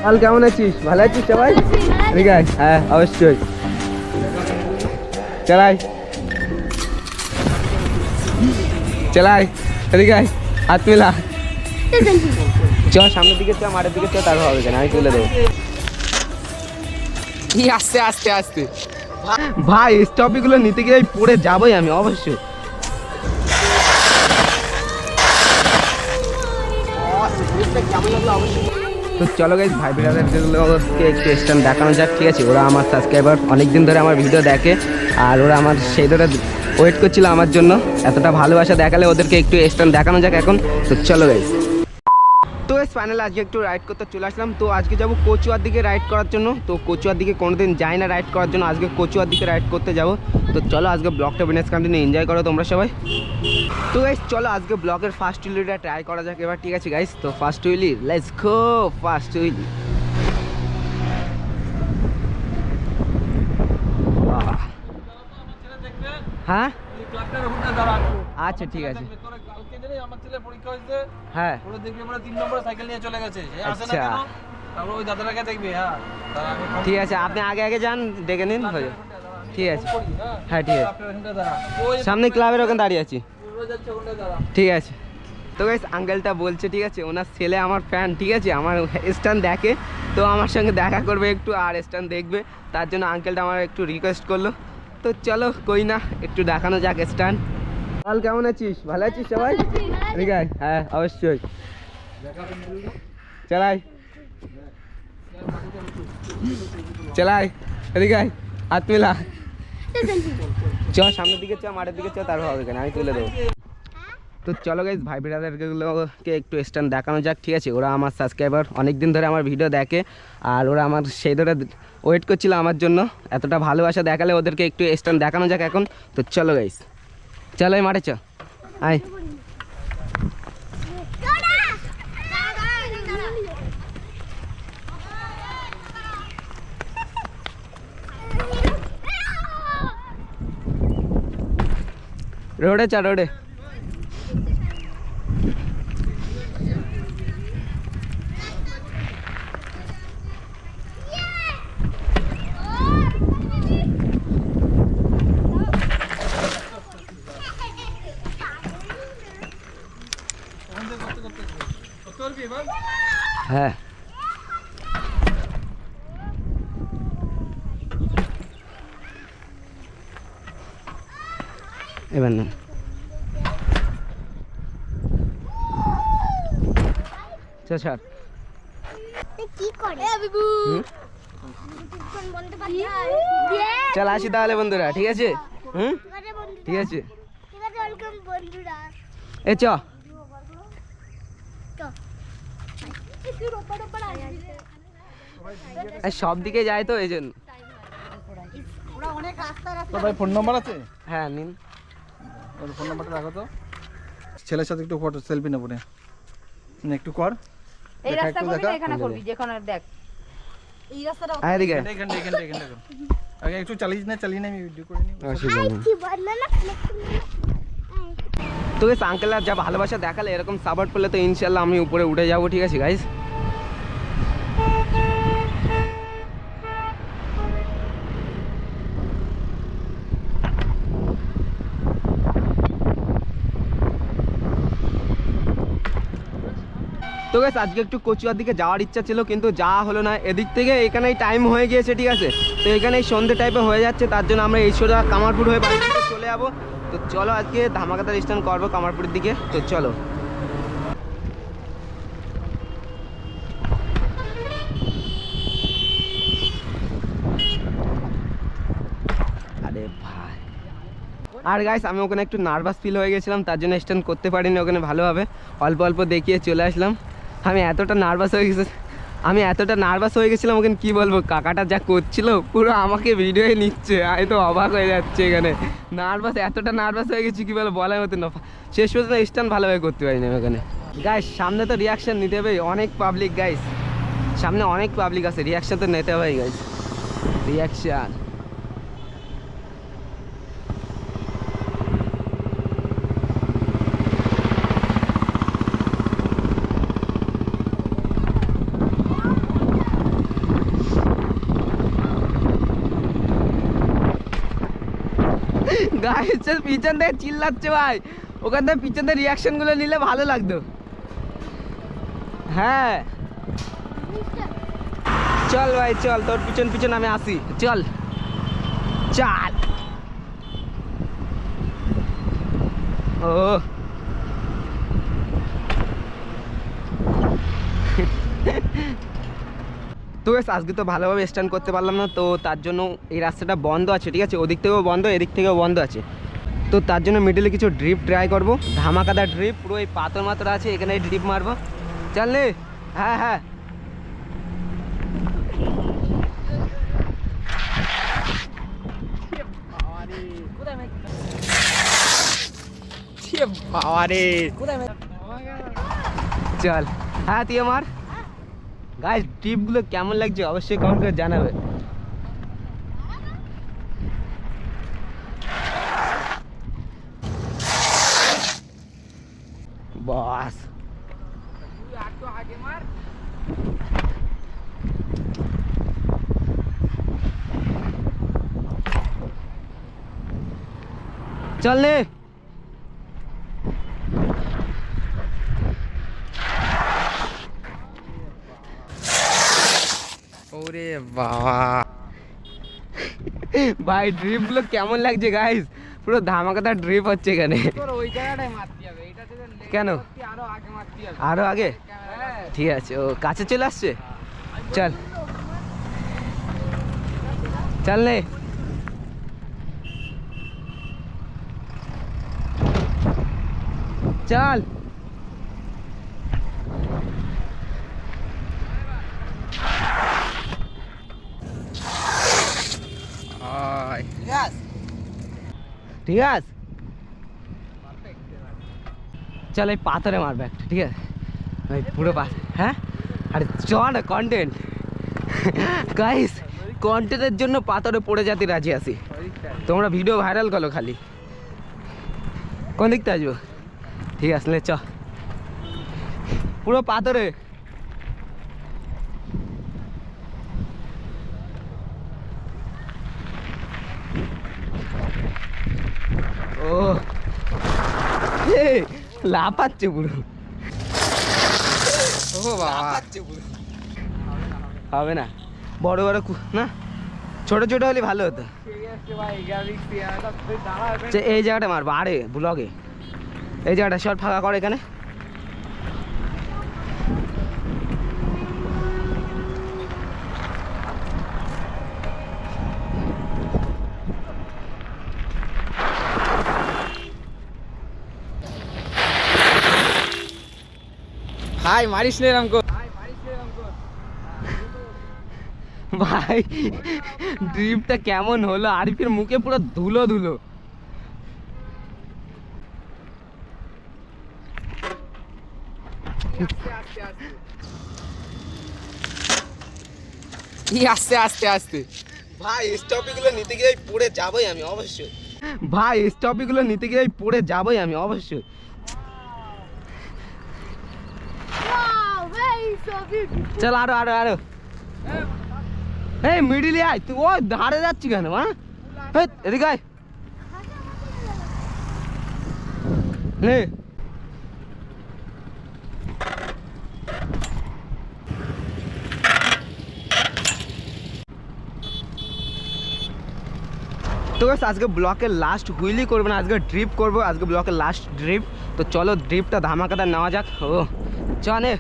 কাল কেমন আছিস? ভালো আছিস সবাই? ঠিক আছে, হ্যাঁ অবশ্যই। চালাই চালাই, ঠিক আছে, হাত মেলা। চ সামনের দিকে চ, মাঠের দিকে চ, তারপর হবে কেন, আমি তুলে দেবো। আস্তে আস্তে আস্তে ভাই, স্টপিগুলো নিতে গিয়ে পড়ে যাবোই আমি অবশ্যই। তো চলো গাইস, ভাই ব্রাদারদেরকে একটু স্ট্যান্ড দেখানো যাক, ঠিক আছে? ওরা আমার সাবস্ক্রাইবার, অনেকদিন ধরে আমার ভিডিও দেখে, আর ওরা আমার সেই ধরে ওয়েট করছিল আমার জন্য। এতটা ভালোবাসা দেখালে ওদেরকে একটু স্ট্যান্ড দেখানো যাক এখন। তো চলো গাইস, তো ফাইনাল আজকে একটু রাইড করতে চলে আসলাম। তো আজকে যাবো কচুয়ার দিকে রাইড করার জন্য। তো কচুয়ার দিকে কোনোদিন যাই না রাইড করার জন্য, আজকে কচুয়ার দিকে রাইড করতে যাবো। তো চলো আজকে ব্লগটা বিনেস কন্টিনিউ এনজয় করো তোমরা সবাই। তো গাইস চলো আজকে ব্লগের ফার্স্ট হুইলিটা ট্রাই করা যাক এবার, ঠিক আছে গাইস? তো first wheelie, let's go first wheelie. হ্যাঁ আচ্ছা ঠিক আছে। হ্যাঁ ঠিক আছে, আপনি আগে আগে যান, ডেকে নিন, হয়ে যাবে। ঠিক আছে, হ্যাঁ ঠিক আছে, সামনে ক্লাবের ওখানে দাঁড়িয়ে আছি। ঠিক আছে। তো গাইস আঙ্কেলটা বলছে, ঠিক আছে, ওনার ছেলে আমার ফ্যান, ঠিক আছে, আমার স্ট্যান্ড দেখে, তো আমার সঙ্গে দেখা করবে একটু আর স্ট্যান্ড দেখবে, তার জন্য আঙ্কেলটা আমার একটু রিকোয়েস্ট করলো। তো চলো কই না, একটু দেখানো যাক স্ট্যান্ড। কাল কেমন আছিস? ভালো আছিস সবাই? ঠিক আছে, হ্যাঁ অবশ্যই। চালাই চালাই, ঠিক আছে, হাত মেলা। চ সামনের দিকে চ, মাঠের দিকে চ, তারপর হবে কেন, আমি তুলে দেবো। তো চলো গাইস, ভাই ব্রাদারগুলোকে একটু স্ট্যান্ড দেখানো যাক, ঠিক আছে? ওরা আমার সাবস্ক্রাইবার, অনেক দিন ধরে আমার ভিডিও দেখে, আর ওরা আমার সেই ধরে ওয়েট করছিল আমার জন্য। এতটা ভালোবাসা দেখালে ওদেরকে একটু স্ট্যান্ড দেখানো যাক এখন। তো চলো গাইস, চলো এই মাঠে চ, আয়। রোডে চ, রোডে। হ্যাঁ এবার না, ছাড়। চল আসি তাহলে বন্ধুরা, ঠিক আছে? হুম ঠিক আছে, এ চ। সব দিকে যায় তো এই জন্য। ভাই ফোন নাম্বার আছে? হ্যাঁ নিন, ওর ফোন নাম্বারটা রাখো তো। ছেলের সাথে একটু ফটো সেলফি নেবো না, একটু কর। এই রাস্তা করবি, এখানে করবি, যেখানে দেখ এই রাস্তাটা। আয় দিকে, এখানটা আগে একটু চালিয়ে না আমি ভিডিও করে নিই। তো গাইস আঙ্কেল আর যা ভালোবাসা দেখালে, এরকম সাপোর্ট করলে তো ইনশাল্লাহ আমি উপরে উঠে যাবো, ঠিক আছে গাইস? তো গাইস আজকে একটু কচুয়ার দিকে যাওয়ার ইচ্ছা ছিল, কিন্তু যাওয়া হলো না। এদিক থেকে এখানেই টাইম হয়ে গিয়েছে, ঠিক আছে? তো এখানেই সন্ধ্যে টাইপে হয়ে যাচ্ছে, তার জন্য আমরা এই সোজা কামারপুর হয়ে বাড়ি থেকে চলে যাবো। তো চলো আজকে ধামাকাদার স্ট্যান্ড করবো কামারপুরের দিকে। তো চলো, আরে ভাই। আর গাইস আমি ওখানে একটু নার্ভাস ফিল হয়ে গেছিলাম, তার জন্য স্ট্যান্ড করতে পারিনি ওখানে ভালোভাবে, অল্প অল্প দেখিয়ে চলে আসলাম। আমি এতটা নার্ভাস হয়ে গেছিলাম ওখানে, কি বলবো, কাকাটা যা করছিল পুরো আমাকে ভিডিওয়ে নিচ্ছে, আমি তো অবাক হয়ে যাচ্ছে এখানে। এতটা নার্ভাস হয়ে গেছি, কি বলবো, বলার মতো না। শেষ পর্যন্ত স্ট্যান্ড ভালোভাবে করতে পারিনি ওখানে। গাইস সামনে তো রিয়াকশান নিতে হবে, অনেক পাবলিক গাইস, সামনে অনেক পাবলিক আছে, রিয়াকশান তো নিতে হবে গাইস, রিয়াকশান। গাইস পিছন থেকে চিল্লাচ্ছে ভাই, ওখান থেকে পিছন থেকে রিয়াকশনগুলো নিলে ভালো লাগতো। হ্যাঁ চল ভাই চল, তোর পিছন পিছন আমি আসি, চল চল। ও তো বেশ আজকে তো ভালোভাবে স্ট্যান্ড করতে পারলাম না, তো তার জন্য এই রাস্তাটা বন্ধ আছে, ঠিক আছে, ওদিক থেকেও বন্ধ এদিক থেকেও বন্ধ আছে। তো তার জন্য মিডলে কিছু ড্রিপ ট্রাই করবো, ধামাকাদার ড্রিপ, পুরো এই পাথর মাথর আছে এখানে ড্রিপ মারবো, চল নে। হ্যাঁ হ্যাঁ চল। হ্যাঁ তুই আমার গাইস ট্রিপগুলো কেমন লাগছে অবশ্যই কমেন্ট করে জানাবে। বস চল নে। ওরে বাবা ভাই ড্রিপগুলো কেমন লাগছে গাইস, পুরো ধামাকাদার ড্রিপ হচ্ছে এখানে। ওই জায়গাটায় মারতে হবে, এটা কেন আরো আগে মারতে হবে। আরো আগে? ঠিক আছে, ও কাছে চলে আসছে, চল চল নে। চল ঠিক আছে চল এই পাথরে মারবে একটা, ঠিক আছে ভাই পুরো হ্যাঁ আরে চল না কন্টেন্ট গাইস, কন্টেন্টের জন্য পাথরে পড়ে যেতে রাজি আছি, তোমরা ভিডিও ভাইরাল করো খালি। কোন দিকতে আসবো? ঠিক আছে চ, পুরো পাথরে। ও লাফাচ্ছে পুরো, ও বাবা হবে না, বড় বড় না ছোট ছোট হলে ভালো হতো। এই জায়গাটা মারবো, আরে ব্লগে এই জায়গাটা শর্ট ফাঁকা করে এখানে। ভাই মারিস নে এরকম কর। ভাই ড্রিপটা কেমন হলো, আরিফের মুখে পুরো ধুলো ধুলো। আস্তে আস্তে আস্তে ভাই স্টপিগুলো নিতে গিয়ে পড়ে যাবই আমি অবশ্যই, ভাই স্টপিগুলো নিতে গিয়ে পড়ে যাবই আমি অবশ্যই। চল আরো আরো আরো, এই মিডিলে আয় তুই, ওই ধারে যাচ্ছি কেন? হ্যাঁ এদিকে আয় নে। তো আজকে ব্লকের লাস্ট হুইলি করবো না, আজকে ড্রিপ করবো, আজকে ব্লকের লাস্ট ড্রিপ। তো চলো ড্রিপটা ধামাকাদার নেওয়া যাক। ও চলে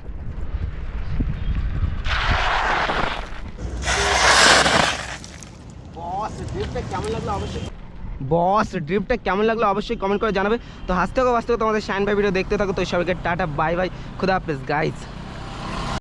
বস ড্রিপটা কেমন লাগলো অবশ্যই কমেন্ট করে জানাবে। তো হাসতে থাকো বাঁচতে থাকো, তোমাদের শাইন ভাই ভিডিও দেখতে থাকো। তো সবাইকে টাটা বাই বাই, খুদা হাফেজ গাইস।